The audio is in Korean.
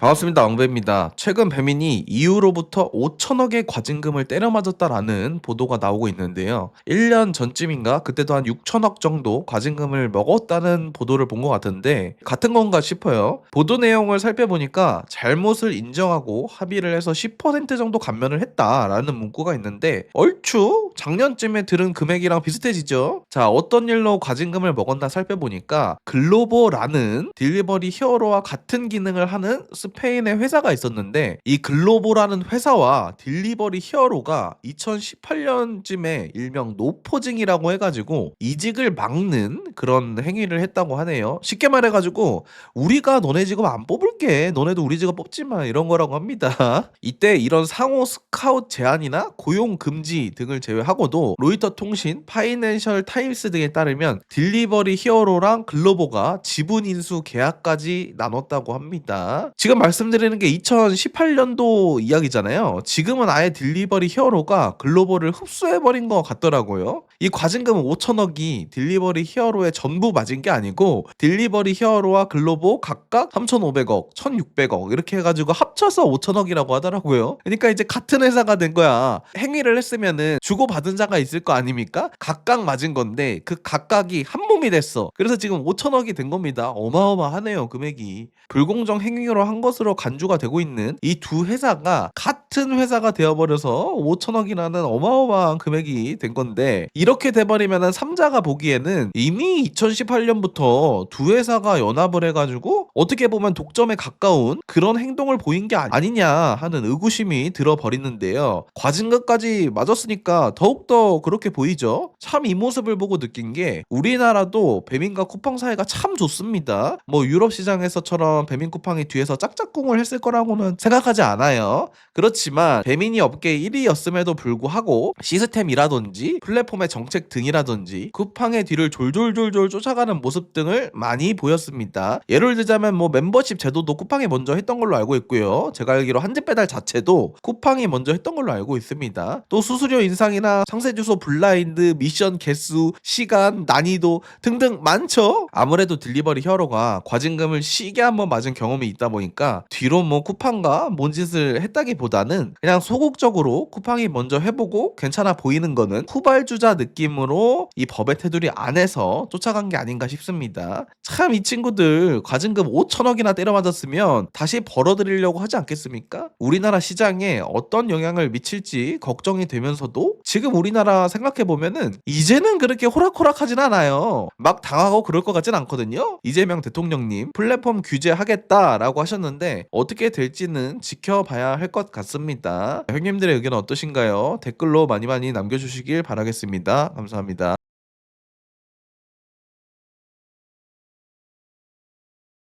반갑습니다. 왕배입니다. 최근 배민이 이후로부터 5천억의 과징금을 때려맞았다라는 보도가 나오고 있는데요. 1년 전쯤인가 그때도 한 6천억 정도 과징금을 먹었다는 보도를 본 것 같은데 같은 건가 싶어요. 보도 내용을 살펴보니까 잘못을 인정하고 합의를 해서 10% 정도 감면을 했다라는 문구가 있는데 얼추 작년쯤에 들은 금액이랑 비슷해지죠. 자, 어떤 일로 과징금을 먹었나 살펴보니까 글로보라는 딜리버리 히어로와 같은 기능을 하는 스페인의 회사가 있었는데 이 글로보라는 회사와 딜리버리 히어로가 2018년쯤에 일명 노포징이라고 해가지고 이직을 막는 그런 행위를 했다고 하네요. 쉽게 말해가지고 우리가 너네 직업 안 뽑을게, 너네도 우리 직업 뽑지 마, 이런 거라고 합니다. 이때 이런 상호 스카웃 제한이나 고용 금지 등을 제외하고도 로이터 통신, 파이낸셜 타임스 등에 따르면 딜리버리 히어로랑 글로보가 지분 인수 계약까지 나눴다고 합니다. 지금 말씀드리는 게 2018년도 이야기잖아요. 지금은 아예 딜리버리 히어로가 글로벌을 흡수해버린 것 같더라고요. 이 과징금 5천억이 딜리버리 히어로의 전부 맞은 게 아니고 딜리버리 히어로와 글로보 각각 3,500억, 1,600억 이렇게 해가지고 합쳐서 5천억이라고 하더라고요. 그러니까 이제 같은 회사가 된 거야. 행위를 했으면은 주고받은 자가 있을 거 아닙니까? 각각 맞은 건데 그 각각이 한 몸이 됐어. 그래서 지금 5천억이 된 겁니다. 어마어마하네요, 금액이. 불공정 행위로 한 것으로 간주가 되고 있는 이 두 회사가 같은 회사가 되어버려서 5천억이라는 어마어마한 금액이 된 건데 이렇게 돼버리면은 3자가 보기에는 이미 2018년부터 두 회사가 연합을 해가지고 어떻게 보면 독점에 가까운 그런 행동을 보인 게 아니냐 하는 의구심이 들어버리는데요. 과징금까지 맞았으니까 더욱더 그렇게 보이죠. 참 이 모습을 보고 느낀 게 우리나라도 배민과 쿠팡 사이가 참 좋습니다. 뭐 유럽 시장에서처럼 배민 쿠팡이 뒤에서 짝짝꿍을 했을 거라고는 생각하지 않아요. 그렇지만 배민이 업계 1위였음에도 불구하고 시스템이라든지 플랫폼의 정책 등이라든지 쿠팡의 뒤를 졸졸졸졸 쫓아가는 모습 등을 많이 보였습니다. 예를 들자면 뭐 멤버십 제도도 쿠팡이 먼저 했던 걸로 알고 있고요. 제가 알기로 한집 배달 자체도 쿠팡이 먼저 했던 걸로 알고 있습니다. 또 수수료 인상이나 상세 주소 블라인드, 미션 개수, 시간, 난이도 등등 많죠. 아무래도 딜리버리 히어로가 과징금을 시게 한번 맞은 경험이 있다 보니까 뒤로 뭐 쿠팡과 뭔 짓을 했다기보다는 그냥 소극적으로 쿠팡이 먼저 해보고 괜찮아 보이는 거는 후발주자 느낌으로 이 법의 테두리 안에서 쫓아간 게 아닌가 싶습니다. 참 이 친구들 과징금 5천억이나 때려맞았으면 다시 벌어들이려고 하지 않겠습니까? 우리나라 시장에 어떤 영향을 미칠지 걱정이 되면서도 지금 우리나라 생각해보면은 이제는 그렇게 호락호락하진 않아요. 막 당하고 그럴 것 같진 않거든요. 이재명 대통령님 플랫폼 규제하겠다라고 하셨는데 어떻게 될지는 지켜봐야 할 것 같습니다. 형님들의 의견은 어떠신가요? 댓글로 많이 많이 남겨주시길 바라겠습니다. 감사합니다.